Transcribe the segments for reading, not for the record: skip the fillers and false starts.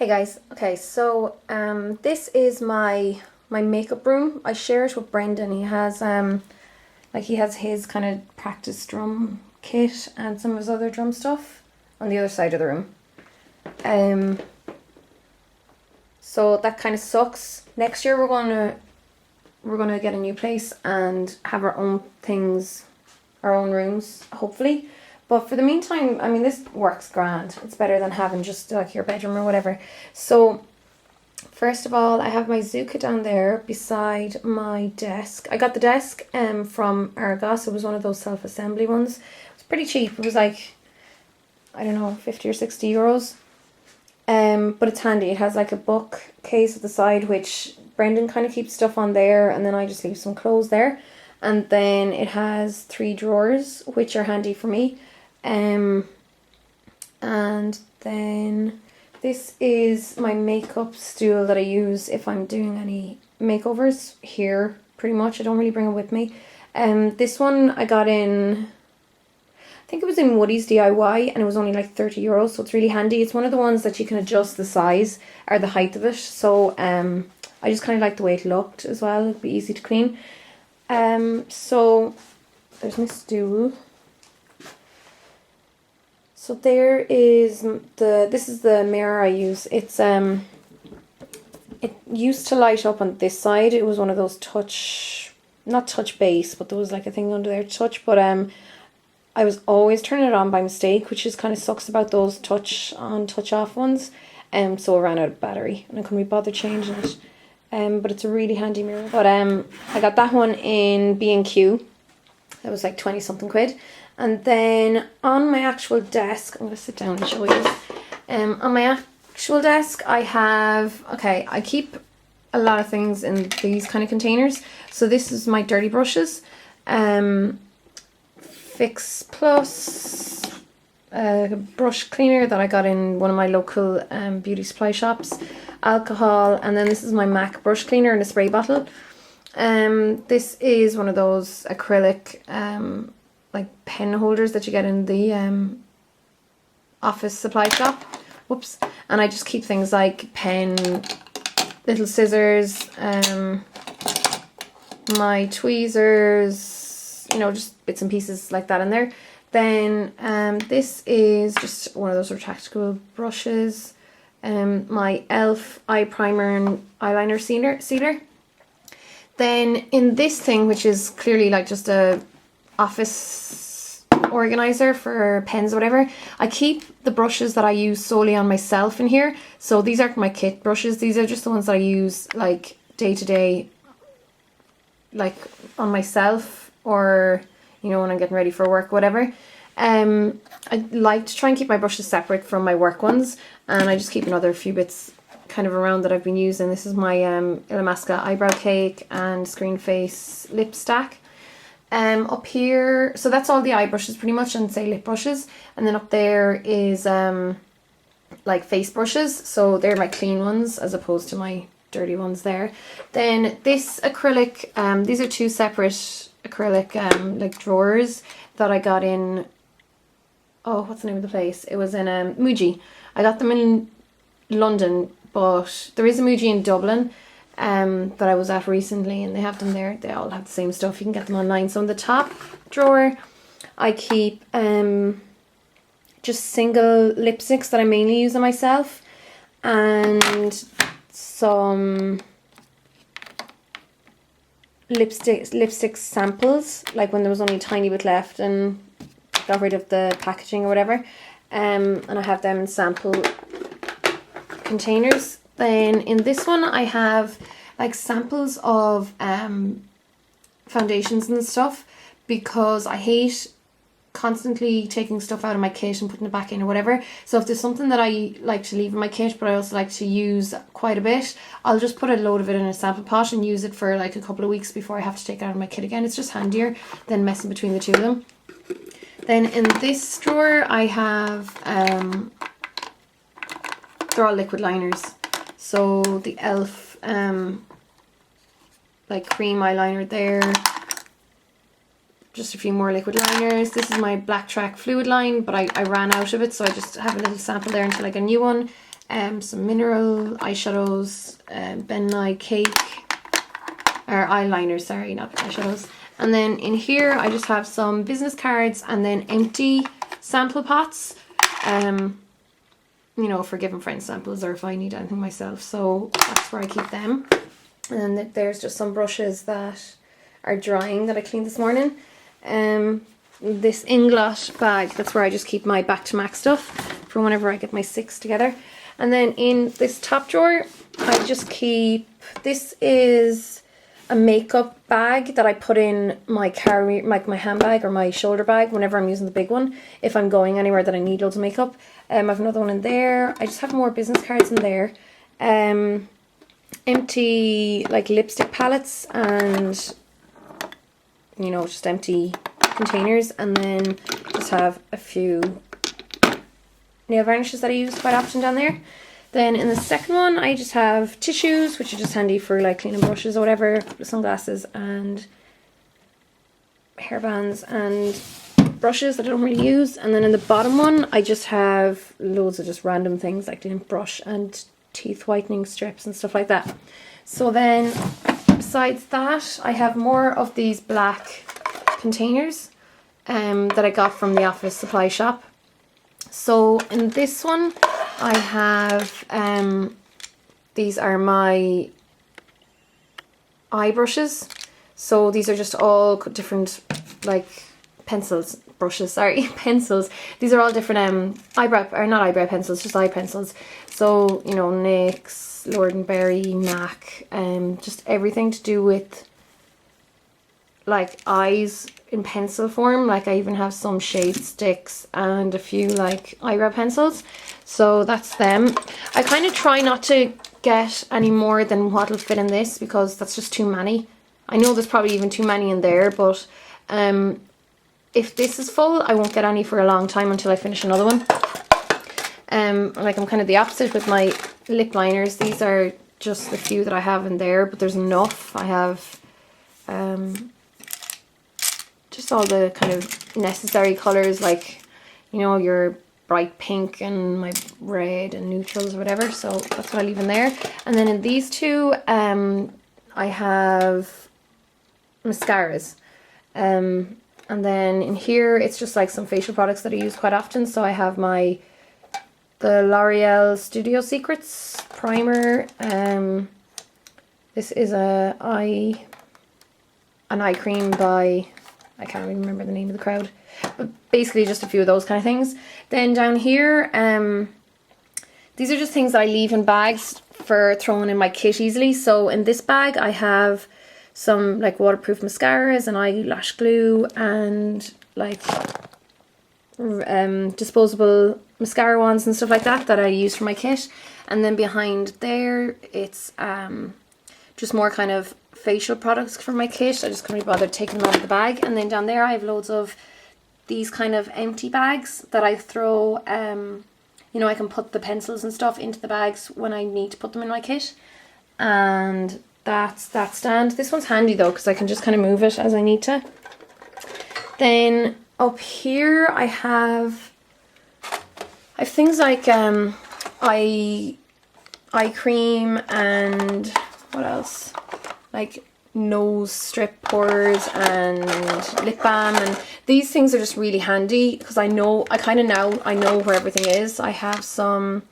Hey guys, okay, so this is my makeup room. I share it with Brendan. He has he has his kind of practice drum kit and some of his other drum stuff on the other side of the room. So that kind of sucks. Next year we're gonna get a new place and have our own things, our own rooms, hopefully. But for the meantime, I mean, this works grand. It's better than having just like your bedroom or whatever. So first of all, I have my Zuka down there beside my desk. I got the desk from Argos. It was one of those self-assembly ones. It was pretty cheap. It was like, I don't know, 50 or 60 euros. But it's handy. It has like a bookcase at the side, which Brendan kind of keeps stuff on there, and then I just leave some clothes there. And then it has 3 drawers, which are handy for me. And then this is my makeup stool that I use if I'm doing any makeovers here, pretty much. I don't really bring it with me. This one I got in, I think it was in Woody's DIY, and it was only like 30 euros, so it's really handy. It's one of the ones that you can adjust the size or the height of it, so I just kind of like the way it looked as well. It'd be easy to clean. So there's my stool. So there is this is the mirror I use. It's it used to light up on this side. It was one of those not touch base, but there was like a thing under there to touch, but I was always turning it on by mistake, which is kind of sucks about those touch on, touch off ones. So I ran out of battery and I couldn't be bothered changing it. But it's a really handy mirror. But I got that one in B&Q. That was like 20 something quid. And then on my actual desk, I'm going to sit down and show you. On my actual desk, I have, I keep a lot of things in these kind of containers. So this is my dirty brushes. Fix Plus brush cleaner that I got in one of my local beauty supply shops. Alcohol, and then this is my MAC brush cleaner in a spray bottle. This is one of those acrylic like pen holders that you get in the office supply shop. Whoops. And I just keep things like pen, little scissors, my tweezers, you know, just bits and pieces like that in there. Then this is just one of those retractable brushes. My e.l.f. eye primer and eyeliner sealer. Then in this thing, which is clearly like just a office organizer for pens or whatever, I keep the brushes that I use solely on myself in here. So these aren't my kit brushes. These are just the ones that I use like day to day, like on myself, or you know, when I'm getting ready for work, whatever. I like to try and keep my brushes separate from my work ones, and I just keep another few bits kind of around that I've been using. This is my Illamasqua eyebrow cake and screen face lip stack. Up here, so that's all the eye brushes pretty much, and say lip brushes. And then up there is like face brushes, so they're my clean ones as opposed to my dirty ones there. Then this acrylic, these are 2 separate acrylic like drawers that I got in, oh, what's the name of the place? It was in Muji. I got them in London, but there is a Muji in Dublin that I was at recently, and they have them there. They all have the same stuff. You can get them online. So in the top drawer, I keep just single lipsticks that I mainly use on myself, and some lipstick samples, like when there was only a tiny bit left and got rid of the packaging or whatever. And I have them in sample containers. Then in this one I have like samples of foundations and stuff, because I hate constantly taking stuff out of my kit and putting it back in or whatever. So if there's something that I like to leave in my kit but I also like to use quite a bit, I'll just put a load of it in a sample pot and use it for like a couple of weeks before I have to take it out of my kit again. It's just handier than messing between the two of them. Then in this drawer I have they're all liquid liners. So the e.l.f. like cream eyeliner there, just a few more liquid liners. This is my Black Track fluid line, but I ran out of it, so I just have a little sample there until I get a new one. some mineral eyeshadows, Ben Nye Cake, or eyeliners, sorry, not eyeshadows. And then in here I just have some business cards and then empty sample pots, you know, for giving friends samples or if I need anything myself. So that's where I keep them. And then there's just some brushes that are drying that I cleaned this morning. This Inglot bag, that's where I just keep my Back to Mac stuff for whenever I get my 6 together. And then in this top drawer, I just keep, this is a makeup bag that I put in my carry, like my handbag or my shoulder bag whenever I'm using the big one, if I'm going anywhere that I need loads of makeup. I have another one in there. I just have more business cards in there. Empty like lipstick palettes and, you know, just empty containers, and then just have a few nail varnishes that I use quite often down there. Then in the second one I just have tissues, which are just handy for like cleaning brushes or whatever, sunglasses and hairbands and brushes that I don't really use. And then in the bottom one I just have loads of just random things like lint brush and teeth whitening strips and stuff like that. So then besides that I have more of these black containers that I got from the office supply shop. So in this one I have these are my eye brushes. So these are just all different like pencils. These are all different eyebrow, or not eyebrow pencils, just eye pencils. So, you know, NYX, Lord & Berry, MAC, just everything to do with like eyes in pencil form. Like I even have some shade sticks and a few like eyebrow pencils. So that's them. I kind of try not to get any more than what'll fit in this because that's just too many. I know there's probably even too many in there, but if this is full, I won't get any for a long time until I finish another one. Like I'm kind of the opposite with my lip liners. These are just the few that I have in there, but there's enough. I have just all the kind of necessary colours, like, you know, your bright pink and my red and neutrals or whatever. So that's what I leave in there. And then in these two, I have mascaras. And then in here, it's just like some facial products that I use quite often. So I have the L'Oreal Studio Secrets primer. This is an eye cream by, I can't even remember the name of the crowd, but basically just a few of those kind of things. Then down here, these are just things that I leave in bags for throwing in my kit easily. So in this bag, I have some like waterproof mascaras and eyelash glue and like disposable mascara wands and stuff like that I use for my kit. And then behind there it's just more kind of facial products for my kit. I just couldn't be bothered taking them out of the bag. And then down there I have loads of these kind of empty bags that I throw, you know, I can put the pencils and stuff into the bags when I need to put them in my kit. And that's that stand. This one's handy though because I can just kind of move it as I need to. Then up here I have things like eye cream and what else? Like nose strip pores and lip balm, and these things are just really handy because I know where everything is. I have some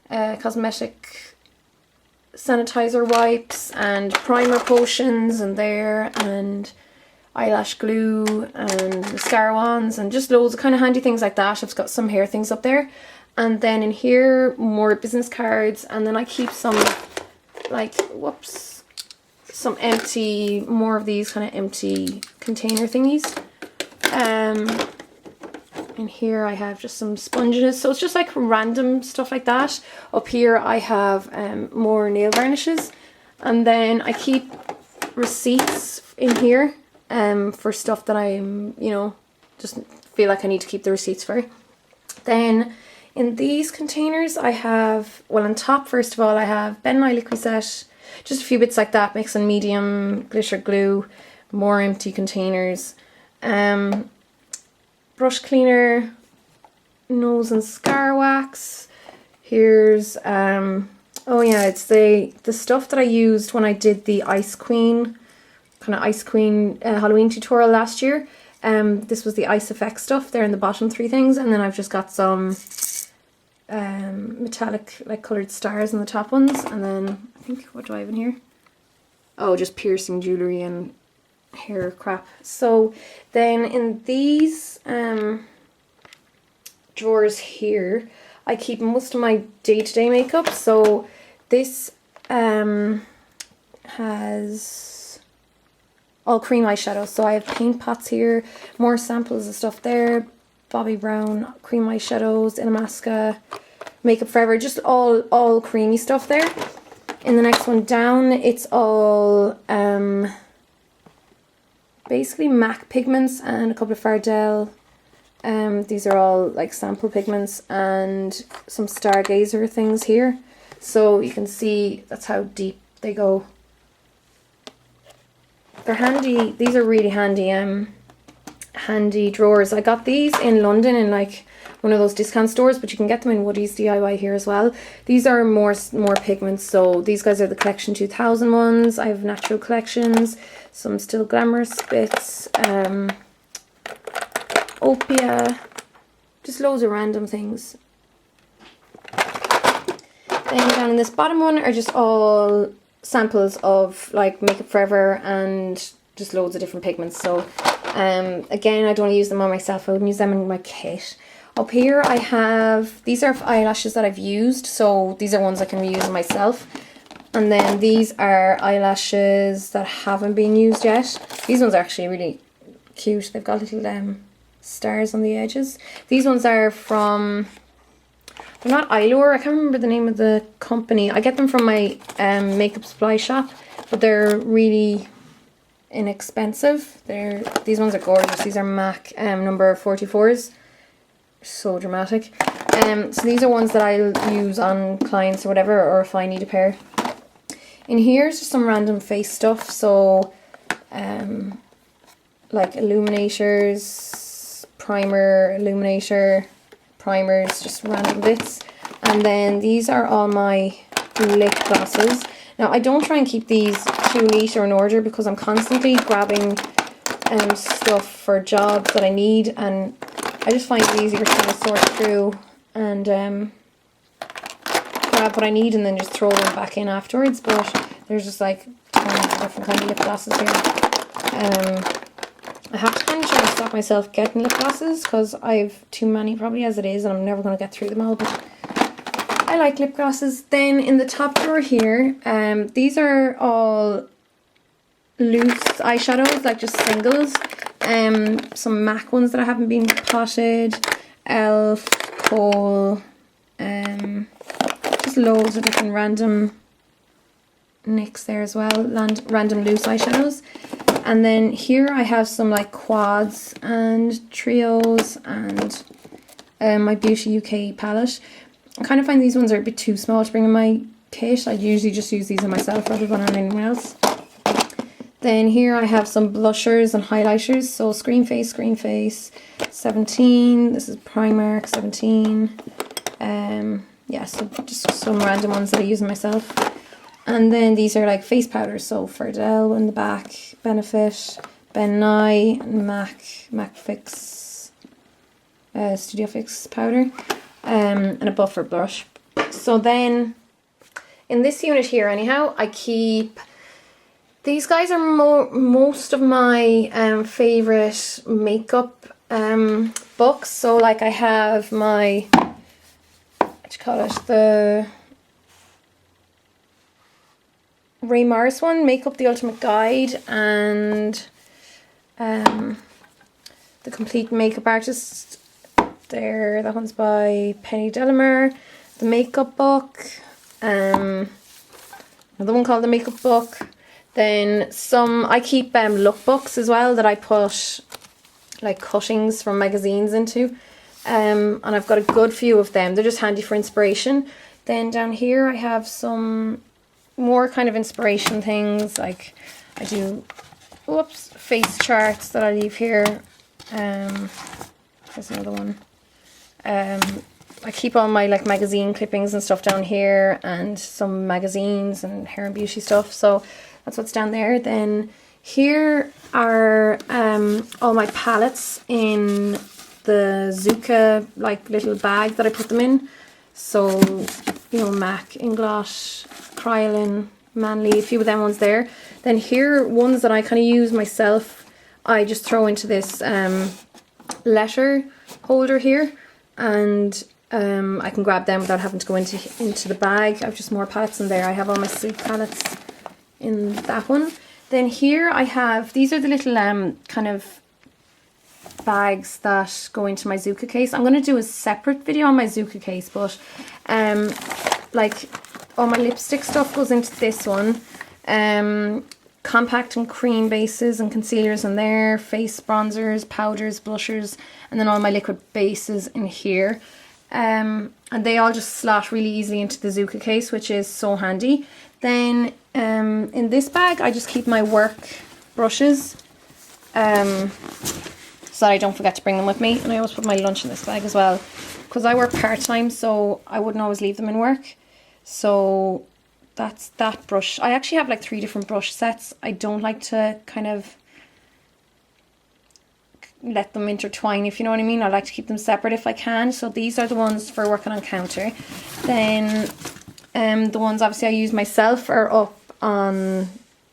cosmetic sanitizer wipes and primer potions in there, and eyelash glue and mascara wands and just loads of kind of handy things like that. I've got some hair things up there. And then in here, more business cards, and then I keep some like, some empty, more of these kind of empty container thingies. In here I have just some sponges, so it's just like random stuff like that. Up here I have more nail varnishes, and then I keep receipts in here for stuff that I'm, you know, just feel like I need to keep the receipts for. Then in these containers I have, well on top first of all I have Ben Nye Liquisette, just a few bits like that, mix and medium, glitter glue, more empty containers, brush cleaner, nose and scar wax, Here's oh yeah, it's the stuff that I used when I did the Ice Queen Halloween tutorial last year. This was the Ice Effect stuff there in the bottom 3 things, and then I've just got some metallic like coloured stars in the top ones, and then I think, what do I have in here? Oh, just piercing jewellery and hair crap. So then in these drawers here, I keep most of my day-to-day makeup. So this has all cream eyeshadows. So I have paint pots here, more samples of stuff there, Bobbi Brown cream eyeshadows, Illamasqua, Makeup Forever, just all creamy stuff there. In the next one down, it's all basically MAC pigments and a couple of Fardell. These are all like sample pigments and some Stargazer things here. So you can see that's how deep they go. They're handy. These are really handy handy drawers. I got these in London in like one of those discount stores, but you can get them in Woody's DIY here as well. These are more pigments. So these guys are the Collection 2000 ones. I have natural collections, some Still Glamorous bits, Opia, just loads of random things. Then down in this bottom one are just all samples of like Makeup Forever and just loads of different pigments. So again, I don't use them on myself. I wouldn't use them in my kit. Up here I have, these are eyelashes that I've used, so these are ones I can reuse on myself. And then these are eyelashes that haven't been used yet. These ones are actually really cute. They've got little stars on the edges. These ones are from, they're not Eyelure, I can't remember the name of the company. I get them from my makeup supply shop, but they're really inexpensive. These ones are gorgeous. These are MAC number 44s. So dramatic. So these are ones that I'll use on clients or whatever, or if I need a pair. In here's just some random face stuff. So like illuminators, primer, illuminator, primers, just random bits. And then these are all my lip glosses. Now I don't try and keep these too neat or in order because I'm constantly grabbing stuff for jobs that I need, and I just find it easier to kind of sort through and grab what I need and then just throw them back in afterwards. But there's just like tons of different kind of lip glosses here. I have to kind of try to stop myself getting lip glosses because I've too many probably as it is, and I'm never going to get through them all, but I like lip glosses. Then in the top drawer here, these are all loose eyeshadows, like just singles. Some MAC ones that I haven't been potted, Elf, Kohl, just loads of different random NYX there as well, random loose eyeshadows. And then here I have some like quads and trios and my Beauty UK palette. I kind of find these ones are a bit too small to bring in my kit. I'd usually just use these on myself rather than on anyone else. Then here I have some blushers and highlighters. So Screen Face, 17. This is Primark, 17. Yeah, so just some random ones that I use myself. And then these are like face powders. So Fardell in the back, Benefit, Ben Nye, MAC Fix, Studio Fix powder, and a buffer brush. So then in this unit here anyhow, I keep... These guys are most of my favourite makeup books. So like I have my, what do you call it, the Ray Morris one, Makeup the Ultimate Guide, and the Complete Makeup Artist there. That one's by Penny Delamere. The Makeup Book, another one called The Makeup Book. Then I keep lookbooks as well that I put like cuttings from magazines into, and I've got a good few of them. They're just handy for inspiration. Then down here I have some more kind of inspiration things, like I do face charts that I leave here. There's another one. I keep all my like magazine clippings and stuff down here, and some magazines and hair and beauty stuff. So that's what's down there. Then here are all my palettes in the Zuka like little bag that I put them in. So, you know, MAC, Inglot, Kryolan, Manly, a few of them ones there. Then here, ones that I kind of use myself, I just throw into this letter holder here, and I can grab them without having to go into the bag. I've just more palettes in there. I have all my sleek palettes in that one. Then here I have, these are the little kind of bags that go into my Zuka case. I'm going to do a separate video on my Zuka case, but like all my lipstick stuff goes into this one. Compact and cream bases and concealers in there, face bronzers, powders, blushers, and then all my liquid bases in here. And they all just slot really easily into the Zuka case, which is so handy. Then in this bag I just keep my work brushes, so that I don't forget to bring them with me. And I always put my lunch in this bag as well, because I work part-time, so I wouldn't always leave them in work. So that's that brush. I actually have like 3 different brush sets. I don't like to kind of let them intertwine, if you know what I mean. I like to keep them separate if I can. So these are the ones for working on counter. Then the ones obviously I use myself are up on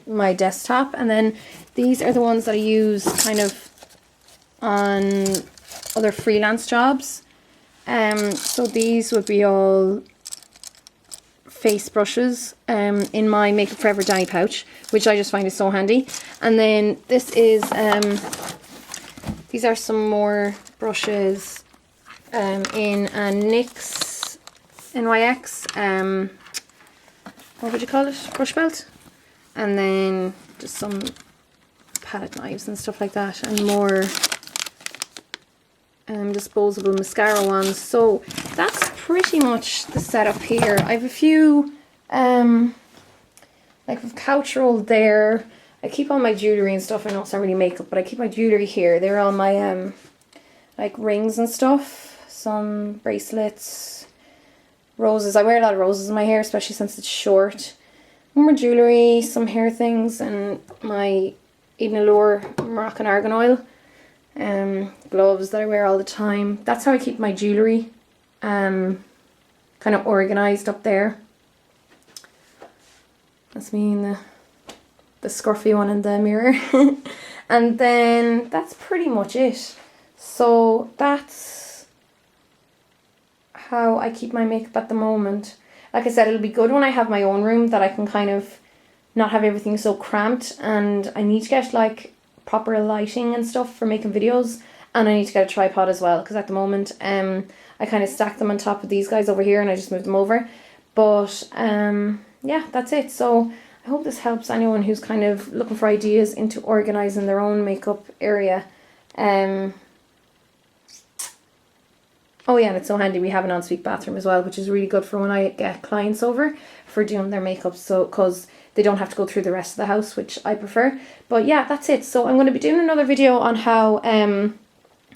my desktop, and then these are the ones that I use kind of on other freelance jobs. So these would be all face brushes in my Makeup Forever Danny pouch, which I just find is so handy. And then this is these are some more brushes in a NYX NYX what would you call it, brush belt, and then just some palette knives and stuff like that, and more disposable mascara ones. So that's pretty much the setup here. I have a few like a couch roll there. I keep all my jewellery and stuff. I know it's not really makeup, but I keep my jewellery here. They're all my like rings and stuff, some bracelets, roses. I wear a lot of roses in my hair, especially since it's short. More jewellery, some hair things, and my Eden Allure Moroccan Argan Oil. Gloves that I wear all the time. That's how I keep my jewellery kind of organised up there. That's me in the scruffy one in the mirror. And then that's pretty much it. So that's how I keep my makeup at the moment. Like I said, it'll be good when I have my own room, that I can kind of not have everything so cramped, and I need to get like proper lighting and stuff for making videos, and I need to get a tripod as well, because at the moment I kind of stack them on top of these guys over here and I just move them over. But yeah, that's it. So I hope this helps anyone who's kind of looking for ideas into organising their own makeup area. Oh yeah, and it's so handy we have an ensuite bathroom as well, which is really good for when I get clients over for doing their makeup, so because they don't have to go through the rest of the house, which I prefer. But yeah, that's it. So I'm going to be doing another video on how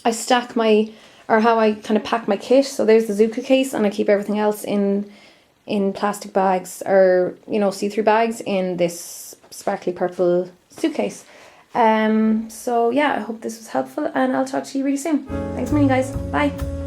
I stack my, or how I kind of pack my kit. So there's the Zuka case, and I keep everything else in plastic bags, or you know, see-through bags in this sparkly purple suitcase. So yeah, I hope this was helpful, and I'll talk to you really soon. Thanks a million, guys. Bye.